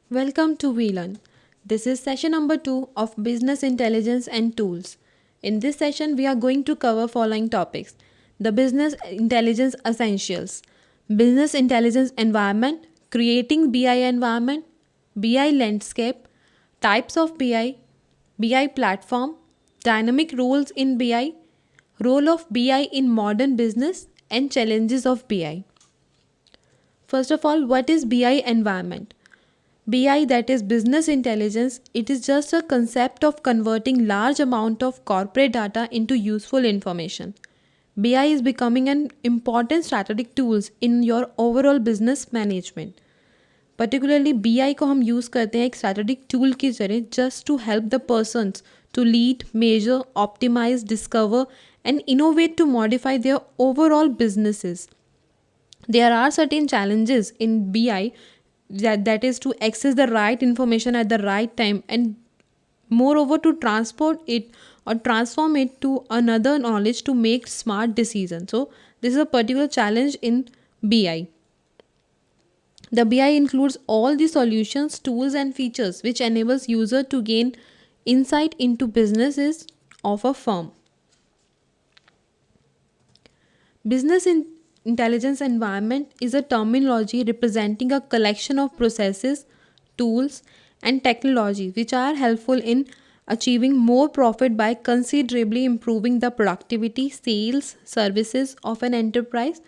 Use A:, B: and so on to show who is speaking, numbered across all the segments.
A: Welcome to VLearn. This is session number 2 of Business Intelligence and Tools. In this session, we are going to cover following topics: the Business Intelligence Essentials, Business Intelligence Environment, Creating BI Environment, BI Landscape, Types of BI Platform, Dynamic Roles in BI, Role of BI in Modern Business, and Challenges of BI. First of all, what is BI environment? BI, that is business intelligence, it is just a concept of converting large amount of corporate data into useful information. BI is becoming an important strategic tools in your overall business management. Particularly BI को हम use करते हैं एक strategic tool की तरह just to help the persons to lead major optimise discover and innovate to modify their overall businesses. There are certain challenges in BI, that is to access the right information at the right time, and moreover to transport it or transform it to another knowledge to make smart decisions. So this is a particular challenge in BI. The BI includes all the solutions, tools and features which enables user to gain insight into businesses of a firm. Intelligence environment is a terminology representing a collection of processes, tools, and technologies which are helpful in achieving more profit by considerably improving the productivity, sales, services of an enterprise.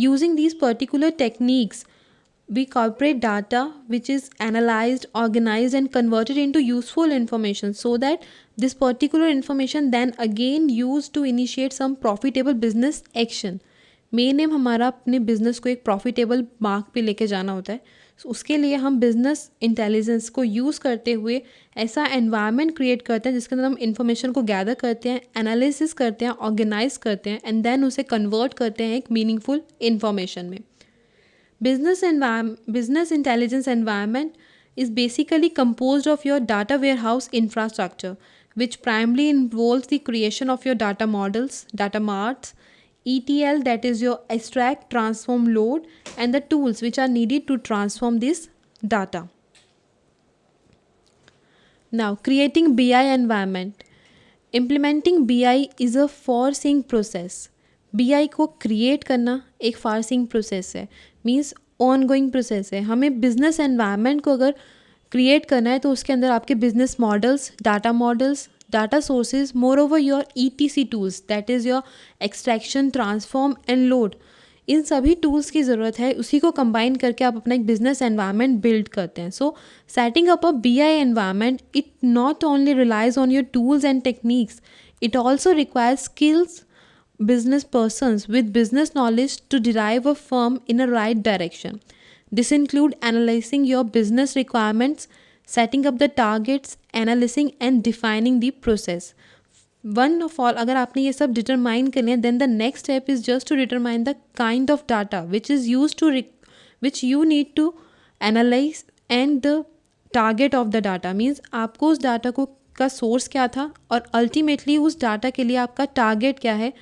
A: Using these particular techniques, we corporate data which is analyzed, organized, and converted into useful information so that this particular information then again used to initiate some profitable business action. Main M हमारा अपने business को एक profitable mark पे लेके जाना होता है. So, उसके लिए हम बिजनेस इंटेलिजेंस को यूज़ करते हुए ऐसा एनवायरनमेंट क्रिएट करते हैं जिसके अंदर हम इंफॉर्मेशन को गैदर करते हैं, एनालिसिस करते हैं, ऑर्गेनाइज करते हैं एंड देन उसे कन्वर्ट करते हैं एक मीनिंगफुल इंफॉर्मेशन में. Business intelligence environment is basically composed of your data warehouse infrastructure, which primarily involves the creation of your data models, data marts, ETL, that is your extract, transform, load, and the tools which are needed to transform this data. Now, creating BI environment. Implementing BI is a forcing process. BI को create करना एक फारसिंग process है, means on going process है. हमें business environment को अगर create करना है तो उसके अंदर आपके business models, data sources, moreover your ETC tools, that is your extraction, transform and load, इन सभी टूल्स की ज़रूरत है. उसी को कंबाइन करके आप अपना एक बिजनेस एनवायरनमेंट बिल्ड करते हैं. So setting up a BI environment, it not only relies on your tools and techniques, it also requires skills business persons with business knowledge to derive a firm in a right direction. This include analyzing your business requirements, setting up the targets, analyzing and defining the process. One of all, अगर आपने ये सब determine कर लिया, then the next step is just to determine the kind of data which is used to which you need to analyze and the target of the data, means आपको उस data को का सोर्स क्या था और ultimately उस data के लिए आपका टारगेट क्या है.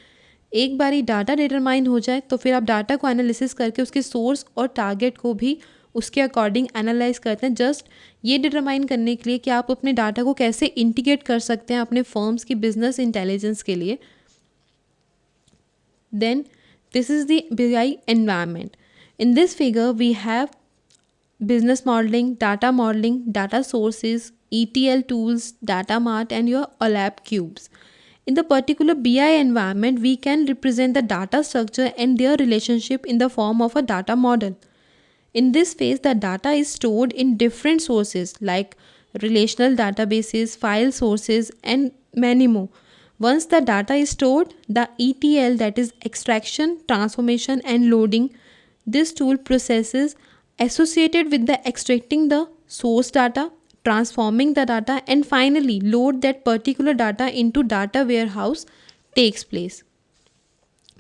A: एक बार ही डाटा डिटरमाइन हो जाए तो फिर आप डाटा को एनालिसिस करके उसके सोर्स और टारगेट को भी उसके अकॉर्डिंग एनालाइज करते हैं, जस्ट ये डिटरमाइन करने के लिए कि आप अपने डाटा को कैसे इंटीग्रेट कर सकते हैं अपने फर्म्स की बिजनेस इंटेलिजेंस के लिए. Then this is the BI environment. In this figure we have business modeling, data sources, ETL tools, data mart and your OLAP cubes. In the particular BI environment, we can represent the data structure and their relationship in the form of a data model. In this phase, the data is stored in different sources like relational databases, file sources, and many more. Once the data is stored, the ETL, that is extraction, transformation, and loading, this tool processes associated with the extracting the source data, transforming the data, and finally load that particular data into data warehouse takes place.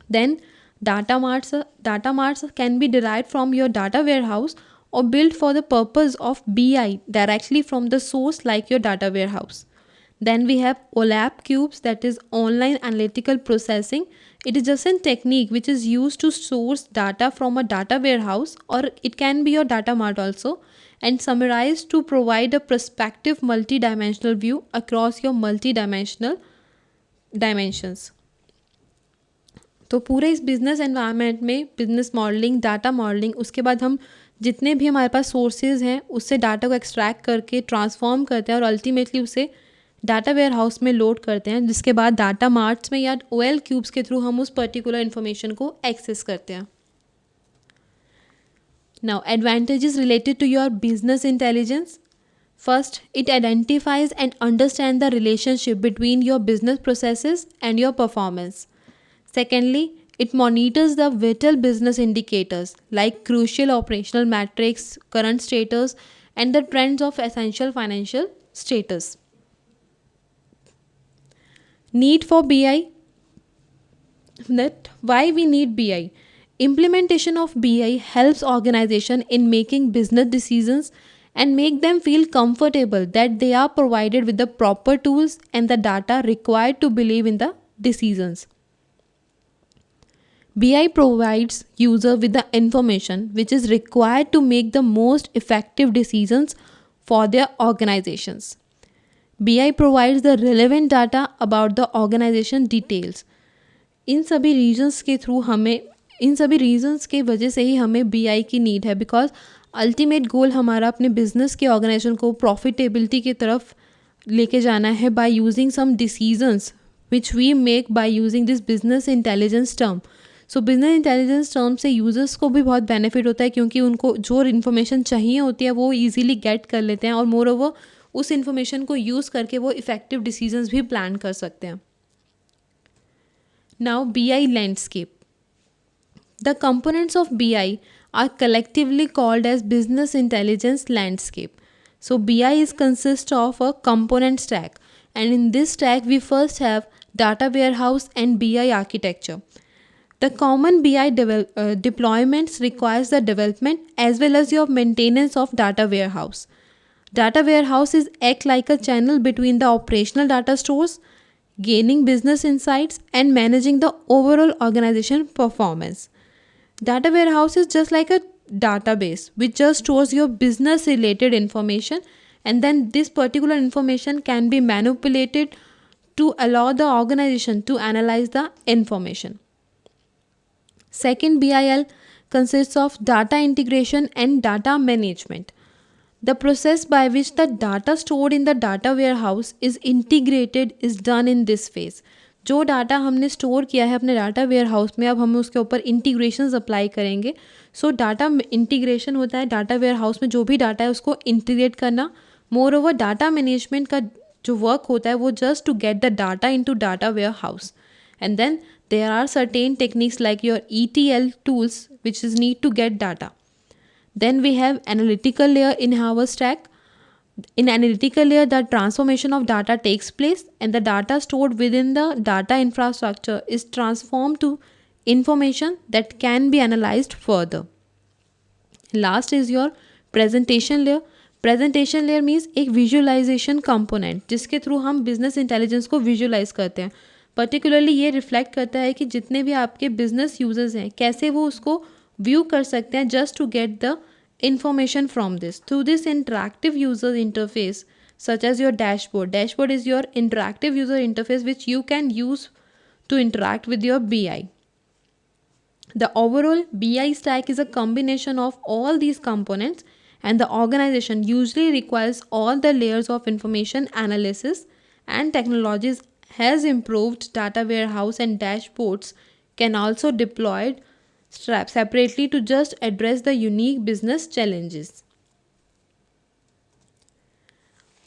A: Then data marts can be derived from your data warehouse or built for the purpose of BI directly from the source like your data warehouse. Then we have OLAP cubes, that is online analytical processing. It is just a technique which is used to source data from a data warehouse, or it can be your data mart also, and summarize to provide a prospective multi-dimensional view across your multi-dimensional dimensions. तो पूरे इस business environment में business modelling, data modelling, उसके बाद हम जितने भी हमारे पास सोर्सेज हैं उससे डाटा को एक्सट्रैक्ट करके ट्रांसफॉर्म करते हैं और अल्टीमेटली उसे डाटा वेयर हाउस में लोड करते हैं, जिसके बाद डाटा मार्ट्स में या OL क्यूब्स के थ्रू हम उस पर्टिकुलर इन्फॉर्मेशन को एक्सेस करते हैं. Now, advantages related to your business intelligence. First, it identifies and understands the relationship between your business processes and your performance. Secondly, it monitors the vital business indicators like crucial operational metrics, current status, and the trends of essential financial status. Need for BI. That why we need BI. Implementation of BI helps organization in making business decisions and make them feel comfortable that they are provided with the proper tools and the data required to believe in the decisions. BI provides user with the information which is required to make the most effective decisions for their organizations. BI provides the relevant data about the organization details. इन सभी reasons के वजह से ही हमें BI की need है, because ultimate goal हमारा अपने business के ऑर्गेनाइजेशन को प्रॉफिटेबिलिटी की तरफ लेके जाना है by using some decisions which we make by using this business intelligence term. So business intelligence term से यूजर्स को भी बहुत बेनिफिट होता है, क्योंकि उनको जो इन्फॉर्मेशन चाहिए होती है वो ईजिली गेट कर लेते हैं और मोर ओवर उस इन्फॉर्मेशन को यूज़ करके वो इफेक्टिव डिसीजंस भी प्लान कर सकते हैं. Now BI landscape. The components of BI are collectively called as business intelligence landscape. So BI consists of a component stack, and in this stack we first have data warehouse and BI architecture. The common BI deployments requires the development as well as your maintenance of data warehouse. Data warehouses act like a channel between the operational data stores, gaining business insights and managing the overall organization performance. Data warehouse is just like a database which just stores your business related information, and then this particular information can be manipulated to allow the organization to analyze the information. Second, BIL consists of data integration and data management. The process by which the data stored in the data warehouse is integrated is done in this phase. जो data हमने store किया है अपने data ware house में, अब हम उसके ऊपर इंटीग्रेशंस अप्लाई करेंगे. सो डाटा इंटीग्रेशन होता है डाटा वेयर हाउस में जो भी डाटा है उसको इंटीग्रेट करना. मोर ओवर डाटा मैनेजमेंट का जो वर्क होता है वो just to get the data into data warehouse, and then there are certain techniques like your ETL tools which is need to get data. Then we have analytical layer in our stack. In analytical layer, the transformation of data takes place and the data stored within the data infrastructure is transformed to information that can be analyzed further. Last is your presentation layer. Presentation layer means एक visualization component जिसके through हम business intelligence को visualize करते हैं. Particularly ये reflect करता है कि जितने भी आपके बिजनेस यूजर्स हैं कैसे वो उसको व्यू कर सकते हैं just to get the information from this. Through this interactive user interface such as your dashboard. Dashboard is your interactive user interface which you can use to interact with your BI. The overall BI stack is a combination of all these components, and the organization usually requires all the layers of information analysis and technologies has improved. Data warehouse and dashboards can also deployed separately to just address the unique business challenges.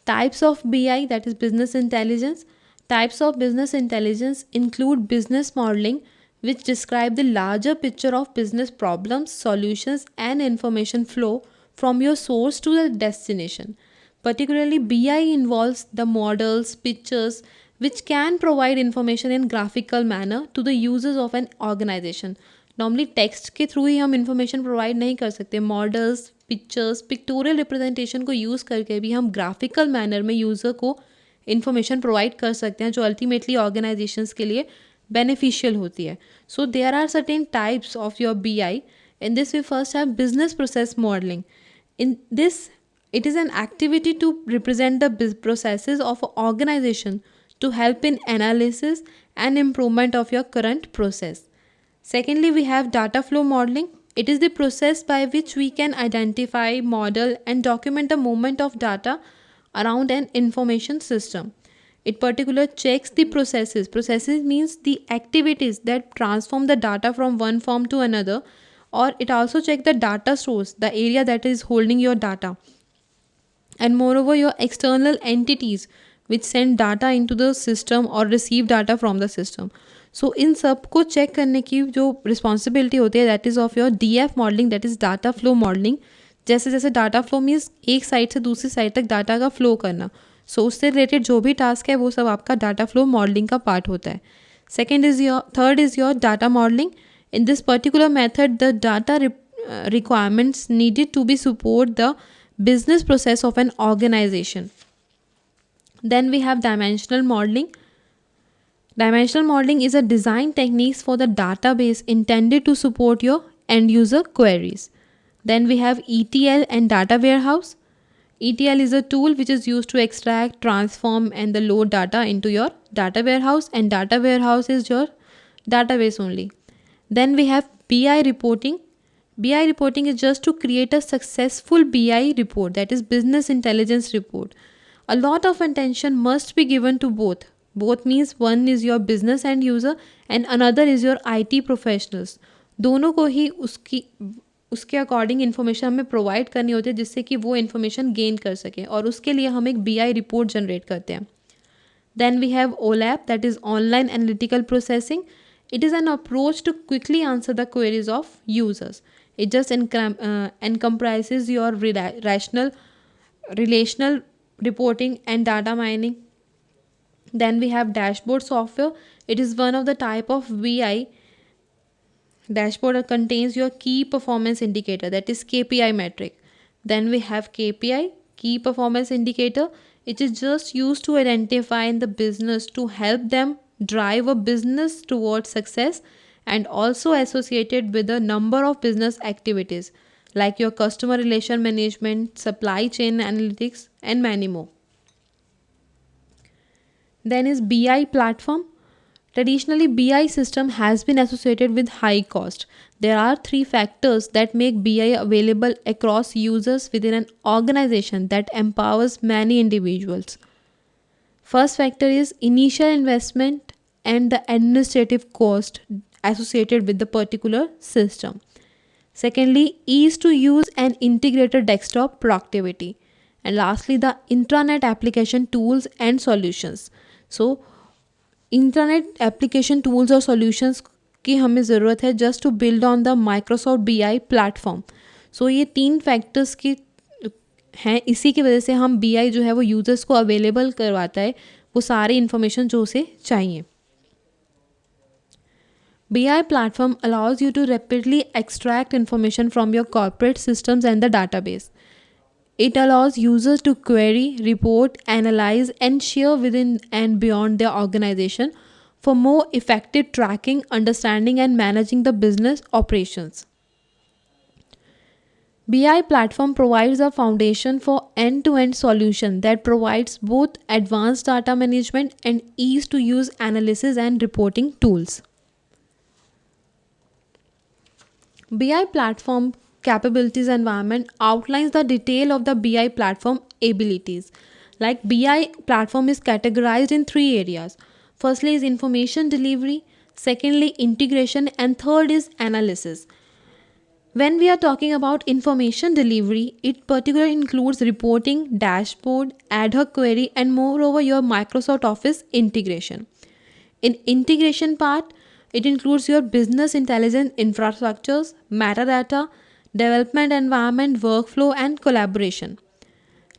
A: Types of BI, that is business intelligence. Types of business intelligence include business modeling, which describe the larger picture of business problems, solutions, and information flow from your source to the destination. Particularly, BI involves the models, pictures, which can provide information in graphical manner to the users of an organization. Normally text के through ही हम information provide नहीं कर सकते. Models, pictures, pictorial representation को use करके भी हम graphical manner में यूज़र को इंफॉर्मेशन प्रोवाइड कर सकते हैं जो अल्टीमेटली ऑर्गेनाइजेशंस के लिए बेनिफिशियल होती है. So there are certain types of your BI. In this, we first have business process modeling. In this, it is an activity to represent the processes of an organization to help in analysis and improvement of your current process. Secondly, we have data flow modeling. It is the process by which we can identify, model, and document the movement of data around an information system. It particular checks the processes. Processes means the activities that transform the data from one form to another, or it also checks the data source, the area that is holding your data, and moreover your external entities which send data into the system or receive data from the system. So इन सब को check करने की जो responsibility होती है that is of your DF modelling, that is data flow modelling. जैसे जैसे data flow means एक साइड से दूसरी साइड तक डाटा का फ्लो करना. सो उससे रिलेटेड जो भी टास्क है वो सब आपका डाटा फ्लो मॉडलिंग का पार्ट होता है. Third is your data modelling. In this particular method, the data requirements needed to be support the business process of an organization. Then we have dimensional modeling. Dimensional modeling is a design techniques for the database intended to support your end user queries. Then we have ETL and data warehouse. ETL is a tool which is used to extract, transform, and the load data into your data warehouse, and data warehouse is your database only. Then we have BI reporting. BI reporting is just to create a successful BI report, that is business intelligence report. A lot of attention must be given to both. Both means one is your business end user and another is your IT professionals. दोनों को ही उसके according information हमें provide करनी होती है जिससे कि वो इन्फॉर्मेशन गेन कर सकें, और उसके लिए हम एक BI रिपोर्ट जनरेट करते हैं. Then we have OLAP, that is online analytical processing. It is an approach to quickly answer the queries of users. It just encompasses your relational reporting and data mining. Then we have dashboard software. It is one of the type of BI. Dashboard contains your key performance indicator, that is KPI metric. Then we have KPI, key performance indicator. It is just used to identify in the business to help them drive a business towards success, and also associated with a number of business activities like your customer relation management, supply chain analytics, and many more. Then is BI platform. Traditionally, BI system has been associated with high cost. There are three factors that make BI available across users within an organization that empowers many individuals. First factor is initial investment and the administrative cost associated with the particular system. Secondly, ease to use and integrated desktop productivity. And lastly, the intranet application tools and solutions. So, internet application tools और solutions की हमें ज़रूरत है just to build on the Microsoft BI platform. So ये तीन factors की हैं, इसी की वजह से हम BI जो है वो यूज़र्स को अवेलेबल करवाता है वो सारी इन्फॉर्मेशन जो उसे चाहिए. BI platform allows you to rapidly extract information from your corporate systems and the database. It allows users to query, report, analyze, and share within and beyond their organization for more effective tracking, understanding, and managing the business operations. BI platform provides a foundation for end-to-end solution that provides both advanced data management and ease to use analysis and reporting tools. BI platform capabilities environment outlines the detail of the BI platform abilities. Like BI platform is categorized in three areas. Firstly is information delivery, secondly integration, and third is analysis. When we are talking about information delivery, it particularly includes reporting, dashboard, ad hoc query, and moreover your Microsoft Office integration. In integration part, it includes your business intelligence infrastructures, metadata, development environment, workflow, and collaboration.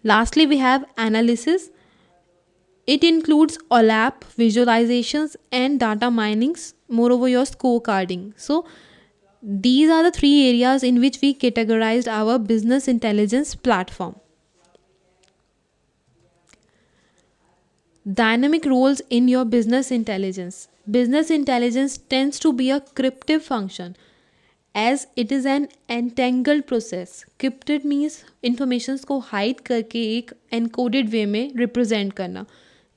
A: Lastly, we have analysis. It includes OLAP, visualizations, and data minings, moreover your scorecarding. So, these are the three areas in which we categorized our business intelligence platform. Dynamic roles in your business intelligence. Business intelligence tends to be a cryptic function as it is an entangled process. Crypted means informations को hide करके एक encoded वे में represent करना.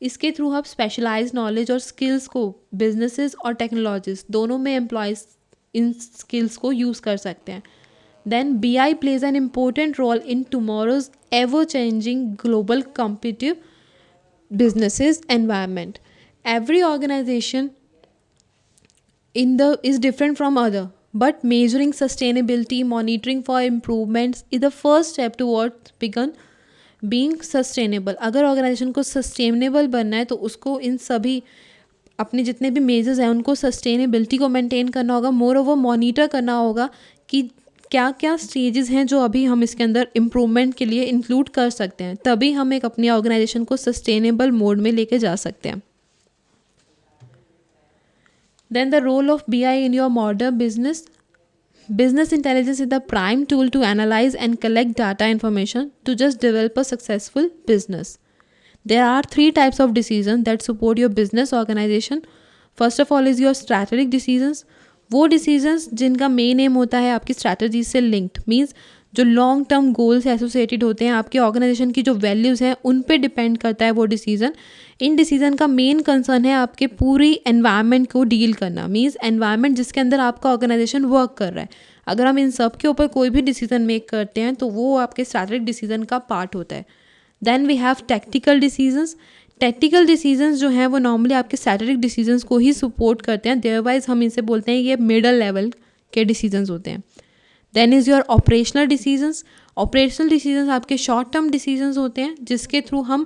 A: इसके through आप specialise knowledge और skills को businesses और टेक्नोलॉजीज दोनों में एम्प्लॉयज इन स्किल्स को यूज़ कर सकते हैं. Then BI plays an important role in tomorrow's ever-changing global competitive businesses environment. Every organization is different from other, but measuring sustainability, monitoring for improvements is the first step towards being sustainable. अगर organisation को sustainable बनना है तो उसको इन सभी अपने जितने भी मेजर्स हैं उनको सस्टेनेबिलिटी को मेंटेन करना होगा. मोर ओवर मॉनिटर करना होगा कि क्या क्या स्टेजेस हैं जो अभी हम इसके अंदर इम्प्रूवमेंट के लिए इंक्लूड कर सकते हैं. तभी हम एक अपनी ऑर्गेनाइजेशन को सस्टेनेबल मोड में लेके जा सकते हैं. Then the role of BI in your modern business. Business intelligence is the prime tool to analyze and collect data information to just develop a successful business. There are 3 types of decisions that support your business organization. First of all is your strategic decisions. वो decisions जिनका main aim होता है आपकी strategy से linked, means जो long term goal से associated होते हैं, आपके ऑर्गेनाइजेशन की जो वैल्यूज़ हैं उन पे डिपेंड करता है वो डिसीज़न. इन डिसीज़न का मेन कंसर्न है आपके पूरी एनवायरनमेंट को डील करना, मीन्स एनवायरनमेंट जिसके अंदर आपका ऑर्गेनाइजेशन वर्क कर रहा है. अगर हम इन सब के ऊपर कोई भी डिसीज़न मेक करते हैं तो वो आपके स्ट्रैटेजिक डिसीज़न का पार्ट होता है. Then we have tactical decisions. Tactical decisions जो हैं वो नॉर्मली आपके स्ट्रैटेजिक डिसीजंस को ही सपोर्ट करते हैं, देयरवाइज हम इनसे बोलते हैं ये मिडल लेवल के डिसीजंस होते हैं. Then is your operational decisions. Operational decisions आपके शॉर्ट टर्म डिसीजंस होते हैं जिसके थ्रू हम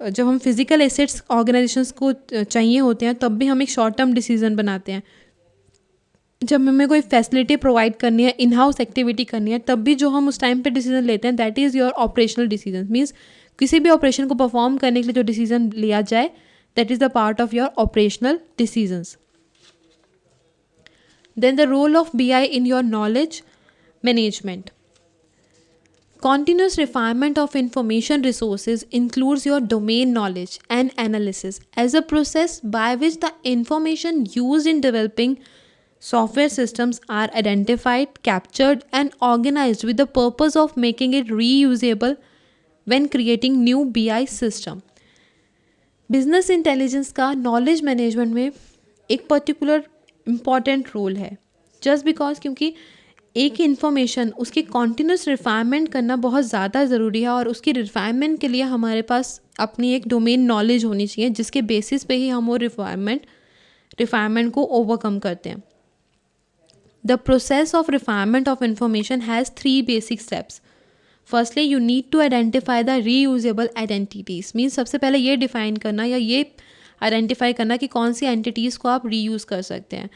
A: जब हम फिजिकल एसेट्स ऑर्गेनाइजेशंस को चाहिए होते हैं तब भी हम एक शॉर्ट टर्म डिसीजन बनाते हैं. जब हमें कोई फैसिलिटी प्रोवाइड करनी है, इन हाउस एक्टिविटी करनी है, तब भी जो हम उस टाइम पे डिसीजन लेते हैं that is your operational decision. Means किसी भी ऑपरेशन को परफॉर्म करने के लिए जो डिसीजन लिया जाए that is the part of your operational decisions. Then the role of BI in your knowledge management. Continuous refinement of information resources includes your domain knowledge and analysis as a process by which the information used in developing software systems are identified, captured, and organized with the purpose of making it reusable when creating new BI system. Business intelligence का knowledge management में एक particular important role है, just because क्योंकि एक information उसकी continuous refinement करना बहुत ज़्यादा ज़रूरी है और उसकी रिफाइनमेंट के लिए हमारे पास अपनी एक डोमेन नॉलेज होनी चाहिए जिसके बेसिस पे ही हम वो रिफाइनमेंट को ओवरकम करते हैं. The process of refinement of information has 3 basic steps. Firstly you need to identify the reusable identities. Means सबसे पहले ये डिफाइन करना या ये आइडेंटिफाई करना कि कौन सी एंटिटीज़ को आप रीयूज़ कर सकते हैं.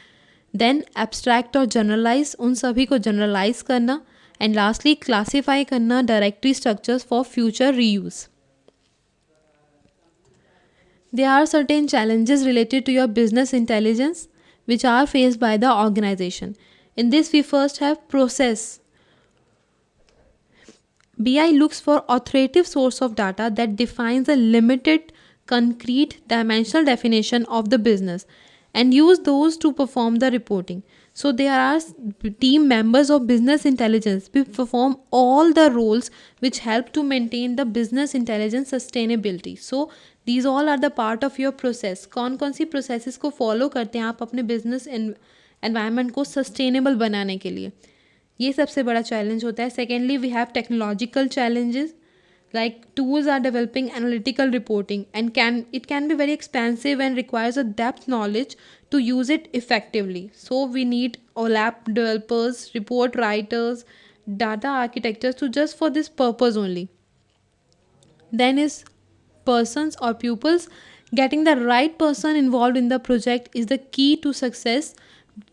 A: देन एब्स्ट्रैक्ट और जनरलाइज, उन सभी को जनरलाइज करना. एंड लास्टली क्लासीफाई करना directory structures for future reuse. There are certain challenges related to your business intelligence which are faced by the organization. In this we first have process. BI looks for authoritative source of data that defines a limited, concrete, dimensional definition of the business and use those to perform the reporting. So there are team members of business intelligence who perform all the roles which help to maintain the business intelligence sustainability. So these all are the part of your process. कौन कौन सी processes को follow करते हैं आप अपने business environment को sustainable बनाने के लिए, ये सबसे बड़ा challenge होता है. Secondly, we have technological challenges. Like tools are developing analytical reporting and it can be very expensive and requires a depth knowledge to use it effectively. So we need OLAP developers, report writers, data architects to just for this purpose only. Then is persons or pupils. Getting the right person involved in the project is the key to success,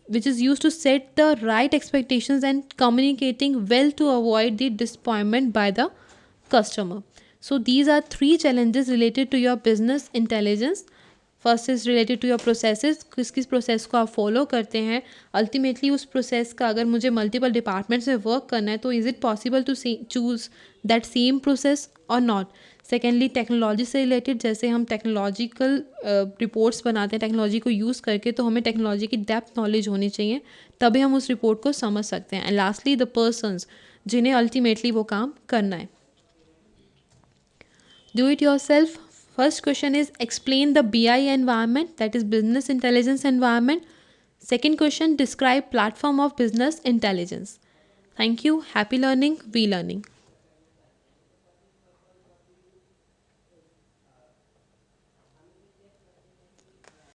A: which is used to set the right expectations and communicating well to avoid the disappointment by the customer. So these are 3 challenges related to your business intelligence. First is related to your processes, किस किस process को आप follow करते हैं। Ultimately उस process का अगर मुझे मल्टीपल डिपार्टमेंट्स में वर्क करना है तो is it possible to choose that same process और नॉट। सेकेंडली टेक्नोलॉजी से रिलेटेड, जैसे हम टेक्नोलॉजिकल रिपोर्ट्स बनाते हैं टेक्नोलॉजी को यूज़ करके, तो हमें टेक्नोलॉजी की डेप्थ नॉलेज होनी चाहिए, तभी हम उस रिपोर्ट को समझ सकते हैं। एंड लास्टली द पर्सन्स, जिन्हें अल्टीमेटली वो काम करना है। Do it yourself. First question is explain the BI environment, that is business intelligence environment. Second question, describe platform of business intelligence. Thank you. Happy learning. We learning.